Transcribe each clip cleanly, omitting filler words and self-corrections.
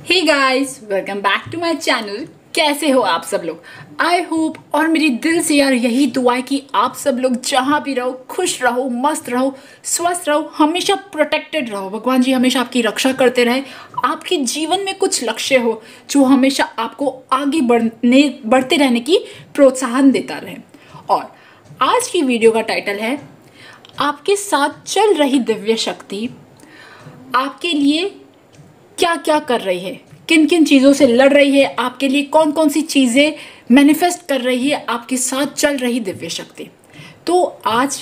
Hey guys, welcome back to my channel. कैसे हो आप सब लोग? आई होप और मेरी दिल से यार यही दुआ है कि आप सब लोग जहाँ भी रहो खुश रहो, मस्त रहो, स्वस्थ रहो, हमेशा प्रोटेक्टेड रहो। भगवान जी हमेशा आपकी रक्षा करते रहे। आपके जीवन में कुछ लक्ष्य हो जो हमेशा आपको आगे बढ़ते रहने की प्रोत्साहन देता रहे। और आज की वीडियो का टाइटल है आपके साथ चल रही दिव्य शक्ति आपके लिए क्या क्या कर रही है, किन किन चीज़ों से लड़ रही है, आपके लिए कौन कौन सी चीज़ें मैनिफेस्ट कर रही है आपके साथ चल रही दिव्य शक्ति। तो आज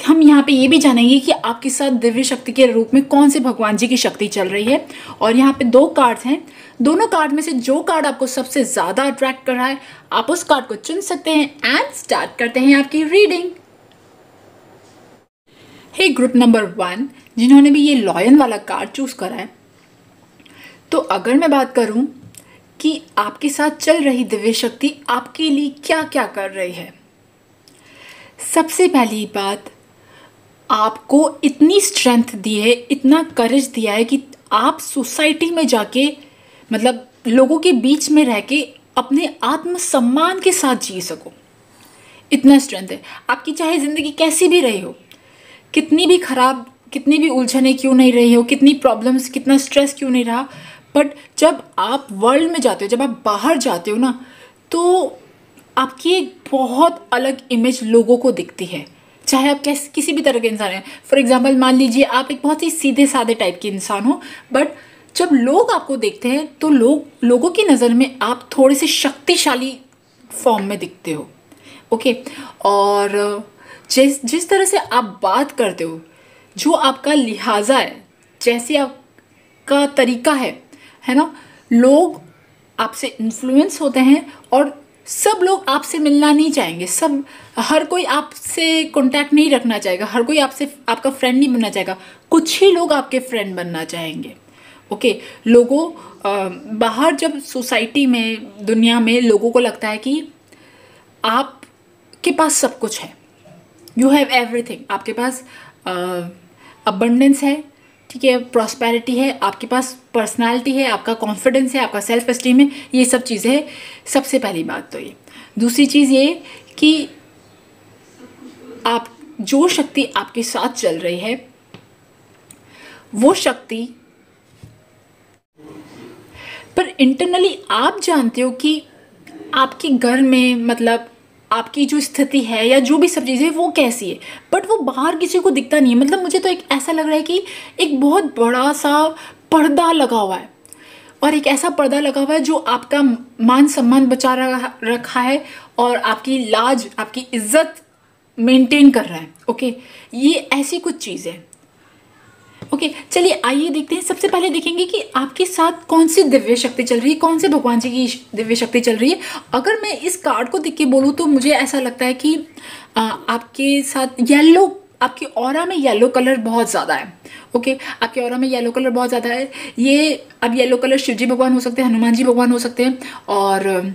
हम यहाँ पे ये भी जानेंगे कि आपके साथ दिव्य शक्ति के रूप में कौन से भगवान जी की शक्ति चल रही है। और यहाँ पे दो कार्ड्स हैं, दोनों कार्ड में से जो कार्ड आपको सबसे ज़्यादा अट्रैक्ट कर रहा है आप उस कार्ड को चुन सकते हैं। एंड स्टार्ट करते हैं आपकी रीडिंग। हे ग्रुप नंबर 1 जिन्होंने भी ये लॉयन वाला कार्ड चूज करा है, तो अगर मैं बात करूं कि आपके साथ चल रही दिव्य शक्ति आपके लिए क्या क्या कर रही है। सबसे पहली बात, आपको इतनी स्ट्रेंथ दी है, इतना करेज दिया है कि आप सोसाइटी में जाके मतलब लोगों के बीच में रह के अपने आत्मसम्मान के साथ जी सको। इतना स्ट्रेंथ है आपकी, चाहे ज़िंदगी कैसी भी रही हो, कितनी भी खराब, कितनी भी उलझने क्यों नहीं रही हो, कितनी प्रॉब्लम्स, कितना स्ट्रेस क्यों नहीं रहा, बट जब आप वर्ल्ड में जाते हो, जब आप बाहर जाते हो ना, तो आपकी एक बहुत अलग इमेज लोगों को दिखती है। चाहे आप किसी भी तरह के इंसान हैं। फॉर एग्जांपल मान लीजिए आप एक बहुत ही सीधे साधे टाइप के इंसान हो, बट जब लोग आपको देखते हैं तो लोगों की नज़र में आप थोड़े से शक्तिशाली फॉर्म में दिखते हो। ओके, और जिस तरह से आप बात करते हो, जो आपका लिहाजा है, जैसे आपका तरीका है ना, लोग आपसे इन्फ्लुएंस होते हैं और सब लोग आपसे मिलना नहीं चाहेंगे। हर कोई आपसे कांटेक्ट नहीं रखना चाहेगा, हर कोई आपका फ्रेंड नहीं बनना चाहेगा, कुछ ही लोग आपके फ्रेंड बनना चाहेंगे। ओके, बाहर जब सोसाइटी में, दुनिया में लोगों को लगता है कि आपके पास सब कुछ है, यू हैव एवरीथिंग, आपके पास अबंडेंस है, ठीक है, प्रॉस्पेरिटी है, आपके पास पर्सनालिटी है, आपका कॉन्फिडेंस है, आपका सेल्फ एस्टीम है, ये सब चीज़ें हैं। सबसे पहली बात तो ये। दूसरी चीज़ ये कि आप जो शक्ति आपके साथ चल रही है वो शक्ति पर इंटरनली आप जानते हो कि आपके घर में मतलब आपकी जो स्थिति है या जो भी सब चीज़ें वो कैसी है, बट वो बाहर किसी को दिखता नहीं है। मतलब मुझे तो एक ऐसा लग रहा है कि एक बहुत बड़ा सा पर्दा लगा हुआ है, और एक ऐसा पर्दा लगा हुआ है जो आपका मान सम्मान बचा रखा है और आपकी लाज, आपकी इज्जत मेंटेन कर रहा है। ओके, ये ऐसी कुछ चीज़ है। ओके, चलिए आइए देखते हैं। सबसे पहले देखेंगे कि आपके साथ कौन सी दिव्य शक्ति चल रही है, कौन से भगवान जी की दिव्य शक्ति चल रही है। अगर मैं इस कार्ड को देख के बोलूँ तो मुझे ऐसा लगता है कि आपके साथ येलो, आपकी ऑरा में येलो कलर बहुत ज़्यादा है। ओके, आपके ऑरा में येलो कलर बहुत ज़्यादा है। ये अब येलो कलर शिव जी भगवान हो सकते हैं, हनुमान जी भगवान हो सकते हैं, और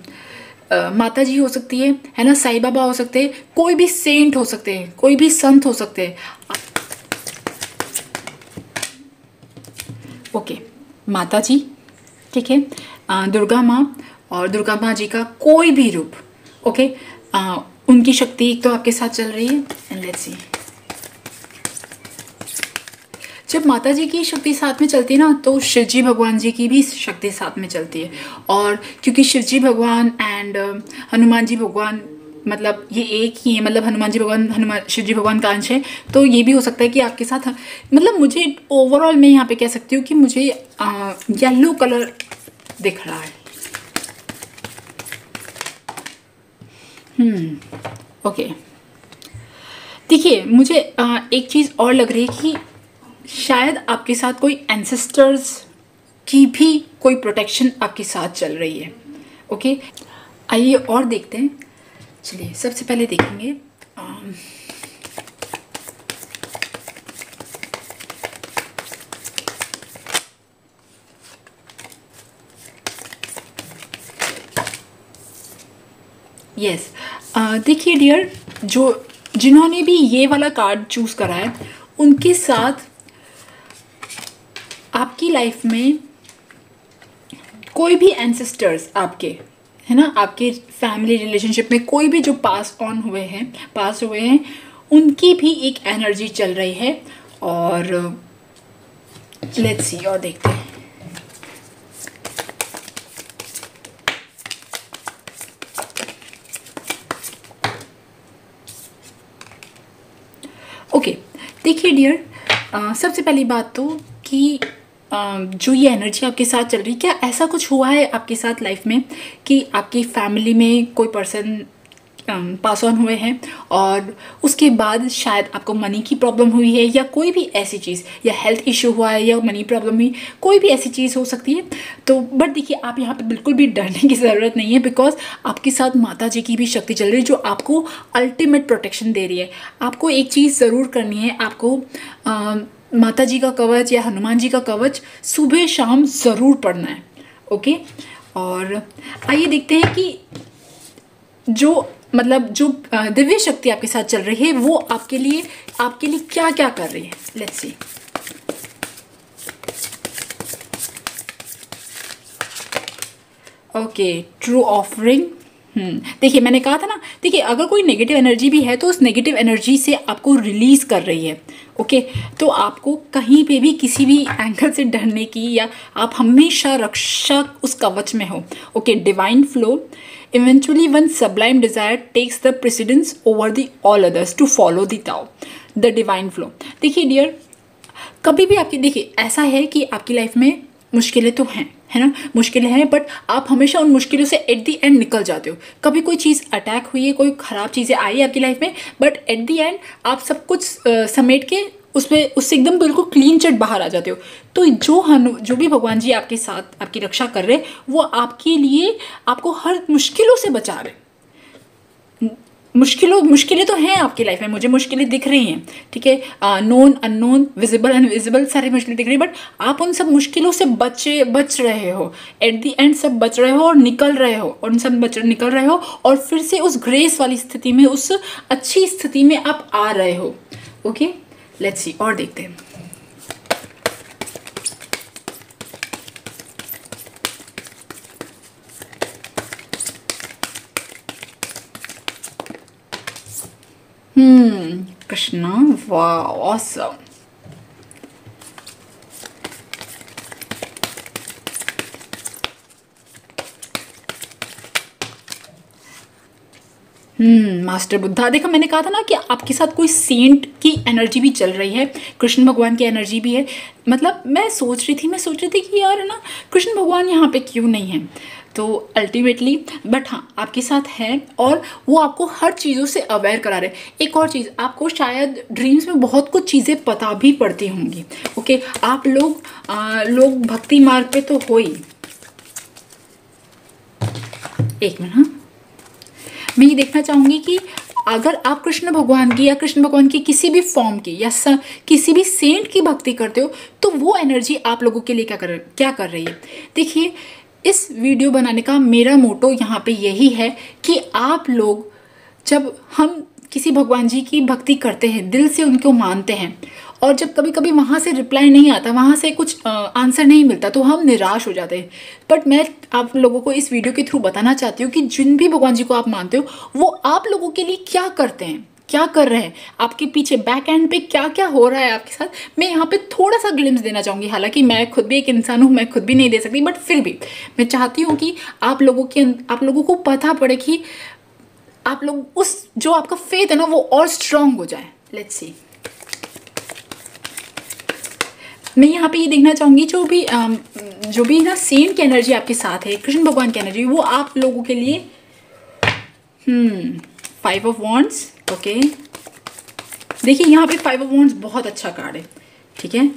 माता जी हो सकती है ना, साईं बाबा हो सकते हैं, कोई भी सेंट हो सकते हैं, कोई भी संत हो सकते हैं। ओके, माता जी, ठीक है, दुर्गा माँ, और दुर्गा माँ जी का कोई भी रूप। ओके, उनकी शक्ति तो आपके साथ चल रही है। एंड लेट्स सी, जब माता जी की शक्ति साथ में चलती है ना, तो शिव जी भगवान जी की भी शक्ति साथ में चलती है। और क्योंकि शिव जी भगवान एंड हनुमान जी भगवान मतलब ये एक ही है, मतलब हनुमान जी भगवान शिव जी भगवान का अंश है, तो ये भी हो सकता है कि आपके साथ, मतलब मुझे ओवरऑल मैं यहाँ पे कह सकती हूँ कि मुझे येलो कलर दिख रहा है। ओके, देखिए मुझे एक चीज़ और लग रही है कि शायद आपके साथ कोई एंसेस्टर्स की भी कोई प्रोटेक्शन आपके साथ चल रही है। ओके, आइए और देखते हैं। चलिए सबसे पहले देखेंगे यस, देखिए डियर, जिन्होंने भी ये वाला कार्ड चूज करा है उनके साथ आपकी लाइफ में कोई भी एंसेस्टर्स आपके, है ना, आपके फैमिली रिलेशनशिप में कोई भी जो पास हुए हैं, उनकी भी एक एनर्जी चल रही है। और लेट्स सी, और देखते हैं। ओके, देखिए डियर, सबसे पहली बात तो कि जो ये एनर्जी आपके साथ चल रही है, क्या ऐसा कुछ हुआ है आपके साथ लाइफ में कि आपकी फैमिली में कोई पर्सन पास ऑन हुए हैं और उसके बाद शायद आपको मनी की प्रॉब्लम हुई है, या कोई भी ऐसी चीज़, या हेल्थ इशू हुआ है, या मनी प्रॉब्लम हुई, कोई भी ऐसी चीज़ हो सकती है। तो बट देखिए, आप यहाँ पे बिल्कुल भी डरने की ज़रूरत नहीं है, बिकॉज आपके साथ माता जी की भी शक्ति चल रही है जो आपको अल्टीमेट प्रोटेक्शन दे रही है। आपको एक चीज़ ज़रूर करनी है, आपको माता जी का कवच या हनुमान जी का कवच सुबह शाम ज़रूर पढ़ना है। ओके, और आइए देखते हैं कि जो दिव्य शक्ति आपके साथ चल रही है वो आपके लिए क्या क्या कर रही है। Let's see. Okay, true offering. देखिए, मैंने कहा था ना, देखिए अगर कोई नेगेटिव एनर्जी भी है तो उस नेगेटिव एनर्जी से आपको रिलीज कर रही है। ओके, तो आपको कहीं पे भी किसी भी एंगल से डरने की, या आप हमेशा रक्षक उस कवच में हो। Okay, divine flow. Eventually, one sublime desire takes the precedence over the all others to follow the Tao, the divine flow। देखिए डियर, कभी भी आपकी, देखिए ऐसा है कि आपकी लाइफ में मुश्किलें तो हैं, है ना, मुश्किलें हैं, बट आप हमेशा उन मुश्किलों से एट दी एंड निकल जाते हो। कभी कोई चीज़ अटैक हुई है, कोई ख़राब चीज़ें आई है आपकी लाइफ में, बट एट दी एंड आप सब कुछ समेट के उससे एकदम बिल्कुल क्लीन चिट बाहर आ जाते हो। तो जो भी भगवान जी आपके साथ आपकी रक्षा कर रहे हैं, वो आपके लिए आपको हर मुश्किलों से बचा रहे। मुश्किलें तो हैं आपकी लाइफ में, मुझे मुश्किलें दिख रही हैं, ठीक है, नोन अननोन, विजिबल अनविजिबल, सारी मुश्किलें दिख रही है, बट आप उन सब मुश्किलों से बच रहे हो। एट दी एंड सब बच रहे हो और निकल रहे हो, और उन सब निकल रहे हो, और फिर से उस ग्रेस वाली स्थिति में, उस अच्छी स्थिति में आप आ रहे हो। ओके, लेट्स सी, और देखते हैं। कृष्णा, वाह, ऑसम। मास्टर बुद्धा। देखो, मैंने कहा था ना कि आपके साथ कोई सेंट की एनर्जी भी चल रही है, कृष्ण भगवान की एनर्जी भी है। मतलब मैं सोच रही थी कि यार, है ना, कृष्ण भगवान यहाँ पे क्यों नहीं है। तो अल्टीमेटली, बट हाँ, आपके साथ है, और वो आपको हर चीज़ों से अवेयर करा रहे। एक और चीज़, आपको शायद ड्रीम्स में बहुत कुछ चीज़ें पता भी पड़ती होंगी। ओके, आप लोग भक्ति मार्ग पे तो हो ही। एक मिनट, हाँ, मैं ये देखना चाहूँगी कि अगर आप कृष्ण भगवान की, या कृष्ण भगवान की किसी भी फॉर्म की, या किसी भी सेंट की भक्ति करते हो, तो वो एनर्जी आप लोगों के लिए क्या कर रही है। देखिए, इस वीडियो बनाने का मेरा मोटो यहाँ पे यही है कि आप लोग, जब हम किसी भगवान जी की भक्ति करते हैं, दिल से उनको मानते हैं, और जब कभी कभी वहाँ से रिप्लाई नहीं आता, वहाँ से कुछ आंसर नहीं मिलता, तो हम निराश हो जाते हैं। बट मैं आप लोगों को इस वीडियो के थ्रू बताना चाहती हूँ कि जिन भी भगवान जी को आप मानते हो, वो आप लोगों के लिए क्या करते हैं, क्या कर रहे हैं, आपके पीछे बैक एंड पे क्या क्या हो रहा है आपके साथ। मैं यहाँ पे थोड़ा सा ग्लिम्स देना चाहूँगी। हालांकि मैं खुद भी एक इंसान हूँ, मैं खुद भी नहीं दे सकती, बट फिर भी मैं चाहती हूँ कि आप लोगों को पता पड़े कि आप लोग उस, जो आपका फेथ है ना, वो और स्ट्रांग हो जाए। Let's see. मैं यहाँ पे ये देखना चाहूँगी, जो भी ना सेंट की एनर्जी आपके साथ है, कृष्ण भगवान की एनर्जी, वो आप लोगों के लिए 5 ऑफ वॉन्ड्स। ओके, देखिए यहाँ पे 5 ऑफ वॉन्ड्स बहुत अच्छा कार्ड है, ठीक है।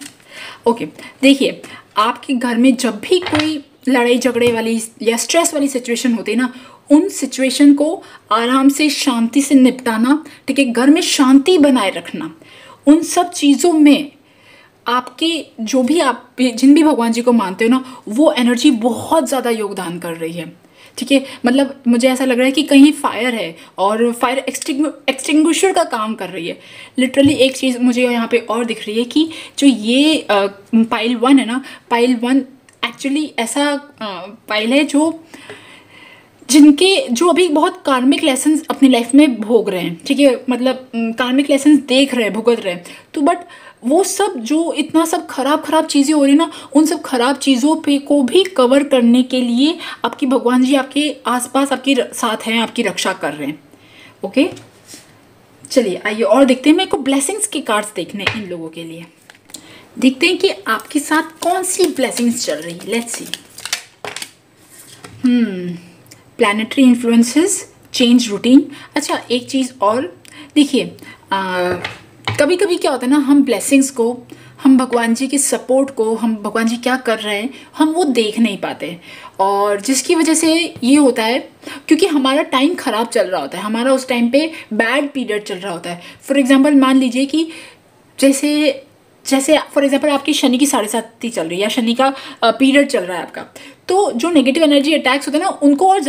ओके, देखिए, आपके घर में जब भी कोई लड़ाई झगड़े वाली या स्ट्रेस वाली सिचुएशन होती है ना, उन सिचुएशन को आराम से, शांति से निपटाना, ठीक है, घर में शांति बनाए रखना, उन सब चीज़ों में आपके जिन भी भगवान जी को मानते हो ना, वो एनर्जी बहुत ज़्यादा योगदान कर रही है, ठीक है। मतलब मुझे ऐसा लग रहा है कि कहीं फायर है, और फायर एक्सटिंग्विशर का काम कर रही है। लिटरली एक चीज़ मुझे यहाँ पे और दिख रही है कि जो ये पाइल 1 है ना, पाइल 1 एक्चुअली ऐसा पाइल है जो अभी बहुत कार्मिक लेसन्स अपनी लाइफ में भोग रहे हैं, ठीक है, मतलब कार्मिक लेसन्स देख रहे हैं, भुगत रहे हैं। तो बट वो सब जो इतना सब खराब चीज़ें हो रही ना, उन सब खराब चीज़ों पे को भी कवर करने के लिए आपकी भगवान जी आपके आसपास आपके साथ हैं, आपकी रक्षा कर रहे हैं। ओके, चलिए आइए और देखते हैं। मेरे को ब्लेसिंग्स के कार्ड्स देखने इन लोगों के लिए। देखते हैं कि आपके साथ कौन सी ब्लेसिंग्स चल रही है। Let's see. Planetary influences, change routine. अच्छा, एक चीज़ और देखिए, कभी कभी क्या होता है ना, हम ब्लेसिंग्स को, हम भगवान जी के सपोर्ट को, हम भगवान जी क्या कर रहे हैं, हम वो देख नहीं पाते। और जिसकी वजह से ये होता है क्योंकि हमारा टाइम ख़राब चल रहा होता है, हमारा उस टाइम पे बैड पीरियड चल रहा होता है। फॉर एग्जांपल मान लीजिए कि जैसे फॉर एग्जांपल आपकी शनि की 7.5 चल रही है या शनि का पीरियड चल रहा है आपका, तो जो नेगेटिव एनर्जी अटैक्स होते हैं ना, उनको और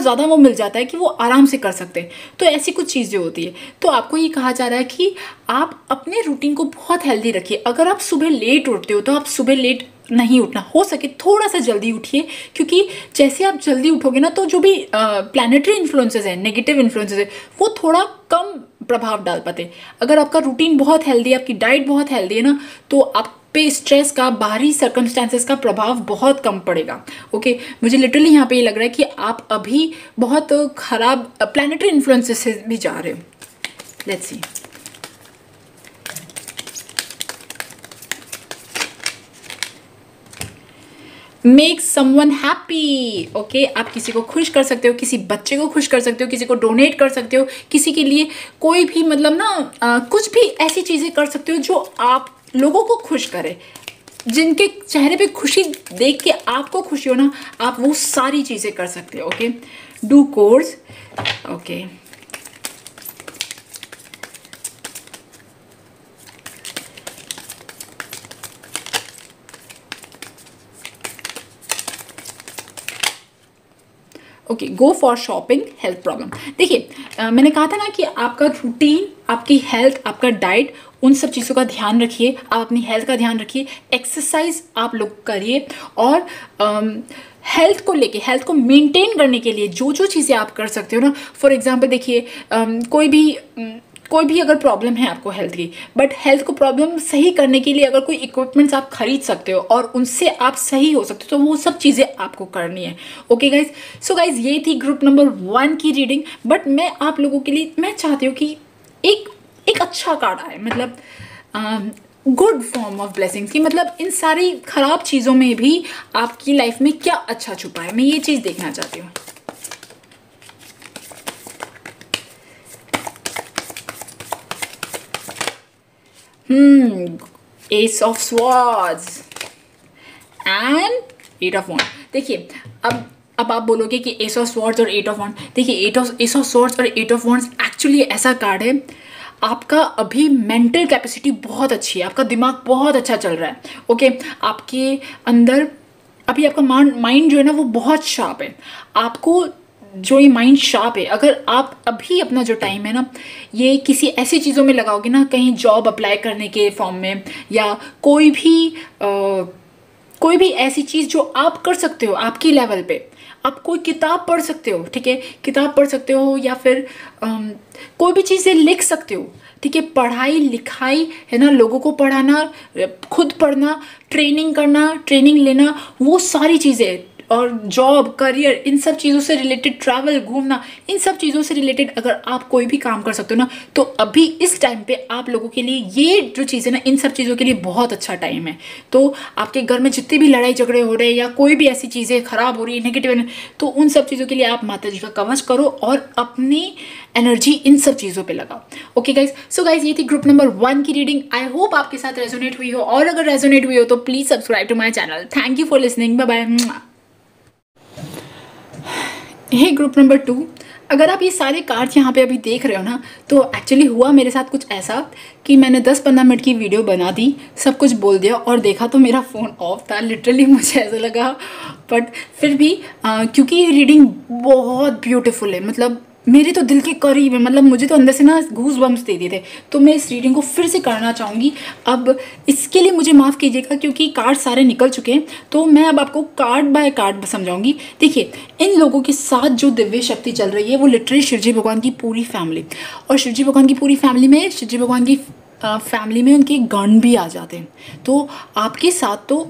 ज़्यादा वो मिल जाता है कि वो आराम से कर सकते हैं। तो ऐसी कुछ चीज़ें होती है। तो आपको ये कहा जा रहा है कि आप अपने रूटीन को बहुत हेल्दी रखिए। अगर आप सुबह लेट उठते हो तो आप सुबह लेट नहीं उठना, हो सके थोड़ा सा जल्दी उठिए, क्योंकि जैसे आप जल्दी उठोगे ना, तो जो भी प्लैनेटरी इन्फ्लुएंसेस हैं, नेगेटिव इन्फ्लुएंसेस है, वो थोड़ा कम प्रभाव डाल पाते। अगर आपका रूटीन बहुत हेल्दी है, आपकी डाइट बहुत हेल्दी है ना, तो आप पे स्ट्रेस का, बाहरी सर्कमस्टेंसेस का प्रभाव बहुत कम पड़ेगा। ओके, मुझे लिटरली यहाँ पे ये लग रहा है कि आप अभी बहुत खराब प्लैनेटरी इन्फ्लुएंसेस से भी जा रहे हो। Let's see. Make someone happy. Okay, आप किसी को खुश कर सकते हो, किसी बच्चे को खुश कर सकते हो, किसी को डोनेट कर सकते हो, किसी के लिए कोई भी मतलब ना कुछ भी ऐसी चीज़ें कर सकते हो जो आप लोगों को खुश करे, जिनके चेहरे पे खुशी देख के आपको खुशी हो ना, आप वो सारी चीज़ें कर सकते हो। Okay, do course. Okay, okay, go for shopping, health problem. देखिए, मैंने कहा था ना कि आपका रूटीन, आपकी हेल्थ, आपका डाइट, उन सब चीज़ों का ध्यान रखिए। आप अपनी हेल्थ का ध्यान रखिए, एक्सरसाइज आप लोग करिए, और हेल्थ को लेके, हेल्थ को मेंटेन करने के लिए जो जो चीज़ें आप कर सकते हो ना, फॉर एग्जांपल देखिए, कोई भी अगर प्रॉब्लम है आपको हेल्थ की, बट हेल्थ को प्रॉब्लम सही करने के लिए अगर कोई इक्विपमेंट्स आप खरीद सकते हो और उनसे आप सही हो सकते हो, तो वो सब चीज़ें आपको करनी है। ओके गाइज, सो गाइज ये थी ग्रुप नंबर 1 की रीडिंग। बट मैं आप लोगों के लिए मैं चाहती हूँ कि एक अच्छा कार्ड आए, मतलब गुड फॉर्म ऑफ ब्लेसिंग्स की, मतलब इन सारी खराब चीज़ों में भी आपकी लाइफ में क्या अच्छा छुपा है, मैं ये चीज़ देखना चाहती हूँ। Ace of swords and 8 of wand. देखिए, अब आप बोलोगे कि एस ऑफ स्वॉर्ड्स और 8 ऑफ वॉन्ड। देखिए, एस ऑफ स्वॉर्ड्स और 8 ऑफ वॉन्ड्स एक्चुअली ऐसा कार्ड है, आपका अभी मेंटल कैपेसिटी बहुत अच्छी है, आपका दिमाग बहुत अच्छा चल रहा है। ओके, आपके अंदर अभी आपका माइंड जो है ना, वो बहुत शार्प है। आपको जो ये माइंड शार्प है, अगर आप अभी अपना जो टाइम है ना, ये किसी ऐसी चीज़ों में लगाओगे ना, कहीं जॉब अप्लाई करने के फॉर्म में, या कोई भी ऐसी चीज़ जो आप कर सकते हो आपकी लेवल पे, आप कोई किताब पढ़ सकते हो, ठीक है, किताब पढ़ सकते हो, या फिर कोई भी चीज़ें लिख सकते हो, ठीक है, पढ़ाई लिखाई है ना, लोगों को पढ़ाना, खुद पढ़ना, ट्रेनिंग करना, ट्रेनिंग लेना, वो सारी चीज़ें, और जॉब, करियर, इन सब चीज़ों से रिलेटेड, ट्रैवल, घूमना, इन सब चीज़ों से रिलेटेड अगर आप कोई भी काम कर सकते हो ना, तो अभी इस टाइम पे आप लोगों के लिए ये जो चीज़ है ना, इन सब चीज़ों के लिए बहुत अच्छा टाइम है। तो आपके घर में जितनी भी लड़ाई झगड़े हो रहे हैं, या कोई भी ऐसी चीज़ें खराब हो रही है, नेगेटिव, तो उन सब चीज़ों के लिए आप माता जी का कवच करो और अपनी एनर्जी इन सब चीज़ों पे लगाओ। ओके गाइज, सो गाइज ये थी ग्रुप नंबर 1 की रीडिंग। आई होप आपके साथ रेजोनेट हुई हो, और अगर रेजोनेट हुई हो तो please subscribe to my channel. Thank you for listening, bye bye. Hey group number 2, अगर आप ये सारे कार्ड्स यहाँ पे अभी देख रहे हो ना, तो एक्चुअली हुआ मेरे साथ कुछ ऐसा कि मैंने 10-15 मिनट की वीडियो बना दी, सब कुछ बोल दिया, और देखा तो मेरा फ़ोन ऑफ था। लिटरली मुझे ऐसा लगा, बट फिर भी क्योंकि ये रीडिंग बहुत ब्यूटीफुल है, मतलब मेरे तो दिल के करीब है, मतलब मुझे तो अंदर से ना गूज बम्स दे दिए थे। तो मैं इस रीडिंग को फिर से करना चाहूँगी। अब इसके लिए मुझे माफ़ कीजिएगा क्योंकि कार्ड सारे निकल चुके हैं, तो मैं अब आपको कार्ड बाय कार्ड समझाऊंगी। देखिए, इन लोगों के साथ जो दिव्य शक्ति चल रही है वो लिटरली शिवजी भगवान की पूरी फैमिली, और शिवजी भगवान की पूरी फैमिली में शिवजी भगवान की फैमिली में उनके गण भी आ जाते हैं, तो आपके साथ तो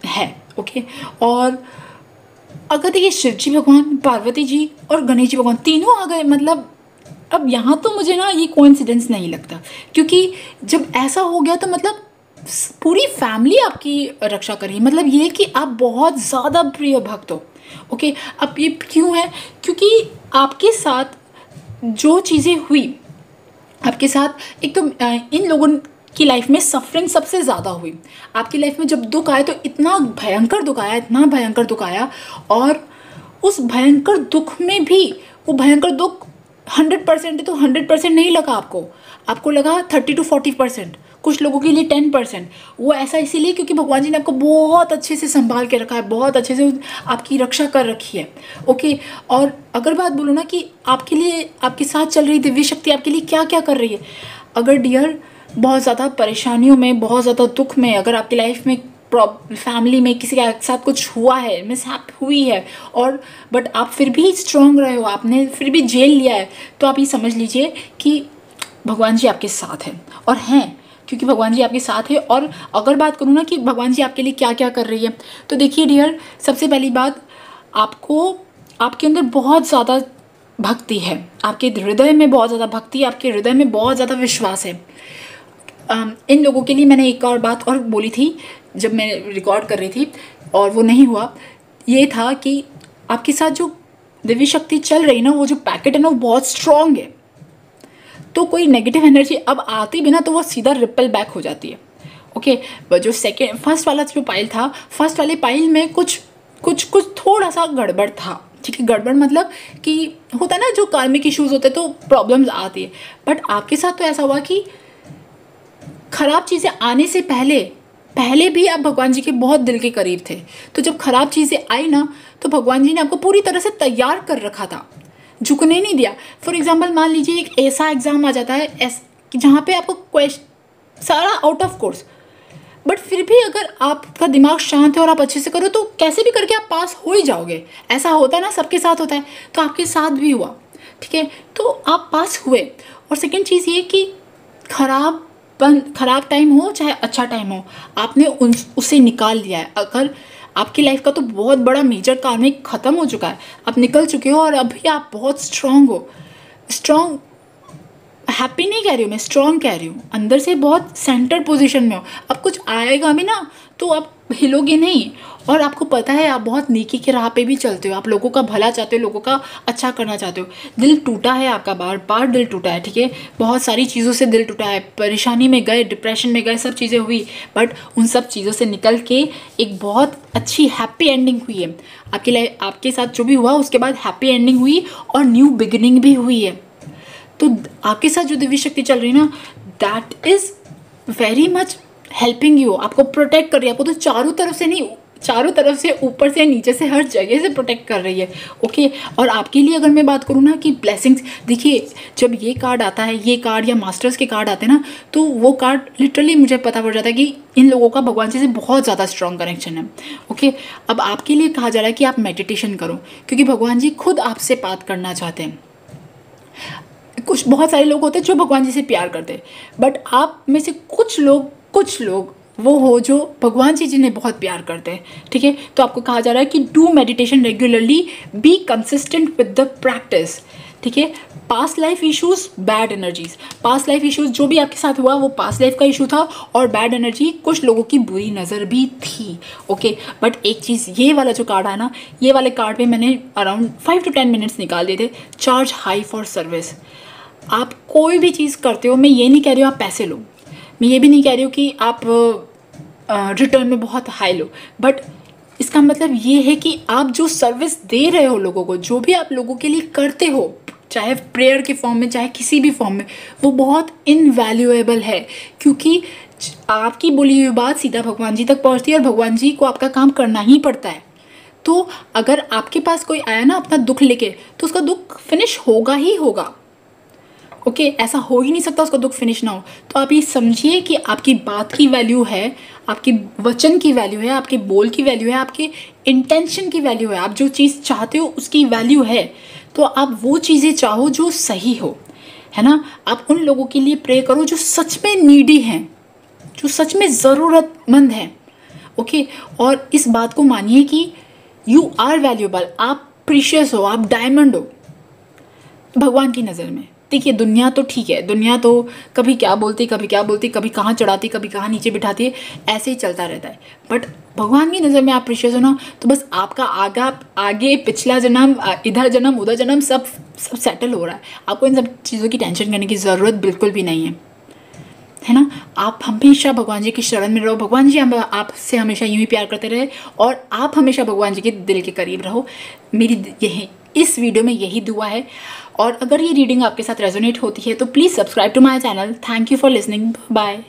है। ओके, और अगर देखिए शिव जी भगवान, पार्वती जी और गणेश जी भगवान तीनों आ गए, मतलब अब यहाँ तो मुझे ना ये कोइंसिडेंस नहीं लगता, क्योंकि जब ऐसा हो गया तो मतलब पूरी फैमिली आपकी रक्षा कर रही है। मतलब ये कि आप बहुत ज़्यादा प्रिय भक्त हो। ओके, अब ये क्यों है? क्योंकि आपके साथ जो चीज़ें हुई, आपके साथ एक तो इन लोगों की लाइफ में सफरिंग सबसे ज़्यादा हुई। आपकी लाइफ में जब दुख आया तो इतना भयंकर दुख आया, इतना भयंकर दुख आया, और उस भयंकर दुख में भी वो भयंकर दुख 100% है तो 100% नहीं लगा आपको लगा 30 to 40%, कुछ लोगों के लिए 10%। वो ऐसा इसीलिए क्योंकि भगवान जी ने आपको बहुत अच्छे से संभाल के रखा है, बहुत अच्छे से आपकी रक्षा कर रखी है। ओके, और अगर बात बोलूँ ना कि आपके लिए, आपके साथ चल रही दिव्य शक्ति आपके लिए क्या क्या कर रही है। अगर डियर बहुत ज़्यादा परेशानियों में, बहुत ज़्यादा दुख में, अगर आपकी लाइफ में फैमिली में किसी के साथ कुछ हुआ है, मिसहैप हुई है, और बट आप फिर भी स्ट्रांग रहे हो, आपने फिर भी झेल लिया है, तो आप ये समझ लीजिए कि भगवान जी आपके साथ हैं, और हैं क्योंकि भगवान जी आपके साथ है। और अगर बात करूँ ना कि भगवान जी आपके लिए क्या क्या कर रही है, तो देखिए डियर, सबसे पहली बात, आपको आपके अंदर बहुत ज़्यादा भक्ति है, आपके हृदय में बहुत ज़्यादा भक्ति, आपके हृदय में बहुत ज़्यादा विश्वास है। इन लोगों के लिए मैंने एक और बात और बोली थी जब मैं रिकॉर्ड कर रही थी और वो नहीं हुआ, ये था कि आपके साथ जो दिव्य शक्ति चल रही ना, वो जो पैकेट है ना वो बहुत स्ट्रॉन्ग है, तो कोई नेगेटिव एनर्जी अब आती भी ना तो वो सीधा रिपल बैक हो जाती है। ओके, जो फर्स्ट वाला जो पाइल था, फर्स्ट वाले पाइल में कुछ थोड़ा सा गड़बड़ था। ठीक है, गड़बड़ मतलब कि होता है ना जो कार्मिक इश्यूज होते हैं तो प्रॉब्लम्स आती है, बट आपके साथ तो ऐसा हुआ कि खराब चीज़ें आने से पहले भी आप भगवान जी के बहुत दिल के करीब थे, तो जब खराब चीज़ें आई ना तो भगवान जी ने आपको पूरी तरह से तैयार कर रखा था, झुकने नहीं दिया। फॉर एग्जाम्पल मान लीजिए एक ऐसा एग्ज़ाम आ जाता है जहाँ पे आपको क्वेश्चन सारा आउट ऑफ कोर्स, बट फिर भी अगर आपका दिमाग शांत है और आप अच्छे से करो तो कैसे भी करके आप पास हो ही जाओगे। ऐसा होता है ना, सबके साथ होता है, तो आपके साथ भी हुआ। ठीक है, तो आप पास हुए। और सेकेंड चीज़ ये कि खराब टाइम हो चाहे अच्छा टाइम हो, आपने उसे निकाल लिया है। अगर आपकी लाइफ का तो बहुत बड़ा मेजर कार्मिक ख़त्म हो चुका है, आप निकल चुके हो और अभी आप बहुत स्ट्रांग हो। स्ट्रांग, हैप्पी नहीं कह रही हूँ मैं, स्ट्रांग कह रही हूँ, अंदर से बहुत सेंटर पोजीशन में हो। अब कुछ आएगा भी ना तो आप हिलोगे नहीं, और आपको पता है आप बहुत नेकी की राह पे भी चलते हो, आप लोगों का भला चाहते हो, लोगों का अच्छा करना चाहते हो। दिल टूटा है आपका, बार बार दिल टूटा है। ठीक है, बहुत सारी चीज़ों से दिल टूटा है, परेशानी में गए, डिप्रेशन में गए, सब चीज़ें हुई, बट उन सब चीज़ों से निकल के एक बहुत अच्छी हैप्पी एंडिंग हुई है आपकी लाइफ। आपके साथ जो भी हुआ उसके बाद हैप्पी एंडिंग हुई और न्यू बिगिनिंग भी हुई है। तो आपके साथ जो दिव्य शक्ति चल रही है ना, that is very much helping you, आपको प्रोटेक्ट कर रही है। आपको तो चारों तरफ से नहीं, चारों तरफ से, ऊपर से, नीचे से, हर जगह से प्रोटेक्ट कर रही है। ओके, और आपके लिए अगर मैं बात करूँ ना कि ब्लेसिंग्स, देखिए जब ये कार्ड आता है, ये कार्ड या मास्टर्स के कार्ड आते हैं ना, तो वो कार्ड लिटरली मुझे पता पड़ जाता है कि इन लोगों का भगवान जी से बहुत ज़्यादा स्ट्रॉन्ग कनेक्शन है। ओके, अब आपके लिए कहा जा रहा है कि आप मेडिटेशन करो, क्योंकि भगवान जी खुद आपसे बात करना चाहते हैं। बहुत सारे लोग होते हैं जो भगवान जी से प्यार करते हैं, बट आप में से कुछ लोग वो हो जो भगवान जी जिन्हें बहुत प्यार करते हैं। ठीक है, तो आपको कहा जा रहा है कि do meditation regularly, be consistent with the practice. ठीक है, past life issues, bad energies, past life issues जो भी आपके साथ हुआ वो पास्ट लाइफ का इशू था, और बैड एनर्जी कुछ लोगों की बुरी नज़र भी थी। ओके, बट एक चीज़, ये वाला जो कार्ड है ना, ये वाले कार्ड पे मैंने अराउंड 5 to 10 मिनट्स निकाल दिए थे। Charge high for service. आप कोई भी चीज़ करते हो, मैं ये नहीं कह रही हूँ आप पैसे लो, मैं ये भी नहीं कह रही हूँ कि आप रिटर्न में बहुत हाई लो, बट इसका मतलब ये है कि आप जो सर्विस दे रहे हो लोगों को, जो भी आप लोगों के लिए करते हो, चाहे प्रेयर के फॉर्म में चाहे किसी भी फॉर्म में, वो बहुत इनवैल्यूएबल है, क्योंकि आपकी बोली हुई बात सीधा भगवान जी तक पहुँचती है और भगवान जी को आपका काम करना ही पड़ता है। तो अगर आपके पास कोई आया ना अपना दुख लेके, तो उसका दुख फिनिश होगा ही होगा। ओके, ऐसा हो ही नहीं सकता उसका दुख फिनिश ना हो। तो आप ये समझिए कि आपकी बात की वैल्यू है, आपकी वचन की वैल्यू है, आपके बोल की वैल्यू है, आपके इंटेंशन की वैल्यू है, आप जो चीज़ चाहते हो उसकी वैल्यू है। तो आप वो चीज़ें चाहो जो सही हो, है ना। आप उन लोगों के लिए प्रे करो जो सच में नीडी हैं, जो सच में ज़रूरतमंद हैं। ओके, और इस बात को मानिए कि यू आर वैल्यूएबल, आप प्रीशियस हो, आप डायमंड हो भगवान की नज़र में। देखिए, दुनिया तो ठीक है, दुनिया तो कभी क्या बोलती, कभी क्या बोलती, कभी कहाँ चढ़ाती, कभी कहाँ नीचे बिठाती है, ऐसे ही चलता रहता है। बट भगवान की नज़र में आप प्रीशियस हो ना, तो बस आपका आगे पिछला जन्म, इधर जन्म, उधर जन्म, सब सेटल हो रहा है। आपको इन सब चीज़ों की टेंशन करने की ज़रूरत बिल्कुल भी नहीं है ना। आप हमेशा भगवान जी की शरण में रहो, भगवान जी आपसे हमेशा यूं ही प्यार करते रहे, और आप हमेशा भगवान जी के दिल के करीब रहो। मेरी यही इस वीडियो में यही दुआ है। और अगर ये रीडिंग आपके साथ रेजोनेट होती है तो please subscribe to my channel. Thank you for listening, bye.